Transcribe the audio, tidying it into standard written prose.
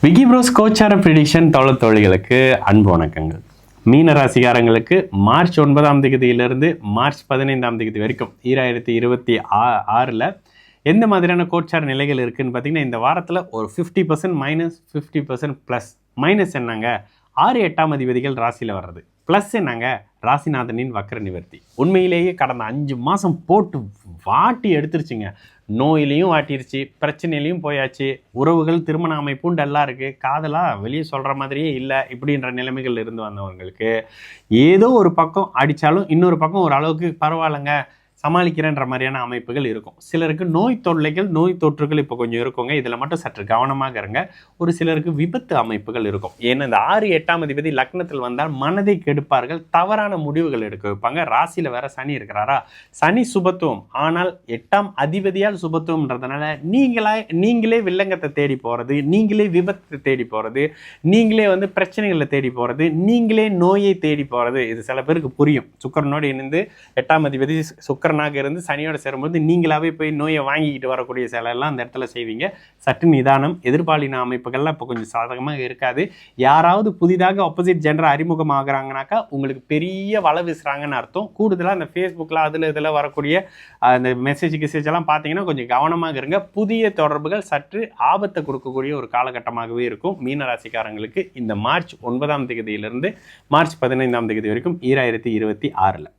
Vicky pros கோச்சார prediction தோழர்களுக்கு அன்பு வணக்கங்கள். மீன ராசிக்காரங்களுக்கு மார்ச் 9ஆம் தேதியிலிருந்து மார்ச் 15ஆம் தேதி வரைக்கும் 2026 எந்த மாதிரியான கோச்சார நிலைகள் இருக்குன்னு பார்த்தீங்கன்னா, இந்த வாரத்தில் ஒரு 50% மைனஸ் 50% ப்ளஸ். மைனஸ் என்னங்க, 6-8ஆம் அதிபதிகள் ராசியில் வர்றது. ப்ளஸ் என்னங்க, ராசிநாதனின் வக்ர நிவர்த்தி. உண்மையிலேயே கடந்த 5 மாதம் போட்டு வாட்டி எடுத்துருச்சுங்க. நோயிலையும் வாட்டிருச்சு, பிரச்சனையிலையும் போயாச்சு, உறவுகள் திருமண அமைப்பும் டல்லாக இருக்குது, காதலாக வெளியே சொல்கிற மாதிரியே இல்லை, இப்படின்ற நிலைமைகள் இருந்து வந்தவங்களுக்கு ஏதோ ஒரு பக்கம் அடித்தாலும் இன்னொரு பக்கம் ஒரு அளவுக்கு பரவாயில்லைங்க சமாளிக்கிறேன்ற மாதிரியான அமைப்புகள் இருக்கும். சிலருக்கு நோய் தொல்லைகள், நோய் தொற்றுகள் இப்போ கொஞ்சம் இருக்குங்க. இதில் மட்டும் சற்று கவனமாக இருங்க. ஒரு சிலருக்கு விபத்து அமைப்புகள் இருக்கும். ஏன்னா இந்த 6-8ஆம் அதிபதி லக்னத்தில் வந்தால் மனதை கெடுப்பார்கள், தவறான முடிவுகள் எடுக்க வைப்பாங்க. ராசியில் வேற சனி இருக்கிறாரா, சனி சுபத்துவம், ஆனால் 8ஆம் அதிபதியால் சுபத்துவம்ன்றதுனால நீங்களே வில்லங்கத்தை தேடி போகிறது, நீங்களே விபத்தை தேடி போகிறது, நீங்களே பிரச்சனைகளை தேடி போகிறது, நீங்களே நோயை தேடி போகிறது. இது சில பேருக்கு புரியும். சுக்கரனோடு இணைந்து 8ஆம் அதிபதி சுக்கரனாக இருந்து சனியோட சேரும்போது நீங்களாவே போய் நோயை வாங்கிக்கிட்டு வரக்கூடிய செயலெல்லாம் அந்த இடத்துல செய்வீங்க. சற்று நிதானம். எதிர்பாலின அமைப்புகள்லாம் இப்போ கொஞ்சம் சாதகமாக இருக்காது. யாராவது புதிதாக ஆப்போசிட் ஜெண்டர் அறிமுகமாகறாங்கனாக்கா உங்களுக்கு பெரிய வலை வீசுறாங்கன்னு அர்த்தம். கூடுதலாக அந்த ஃபேஸ்புக்கில் இதில் வரக்கூடிய அந்த மெசேஜ் எல்லாம் பார்த்தீங்கன்னா கொஞ்சம் கவனமாக இருங்க. புதிய தொடர்புகள் சற்று ஆபத்தை கொடுக்கக்கூடிய ஒரு காலகட்டமாகவே இருக்கும். மீனராசிக்காரங்களுக்கு இந்த மார்ச் 9ஆம் தேதியிலிருந்து மார்ச் 15ஆம் தேதி வரைக்கும் 2026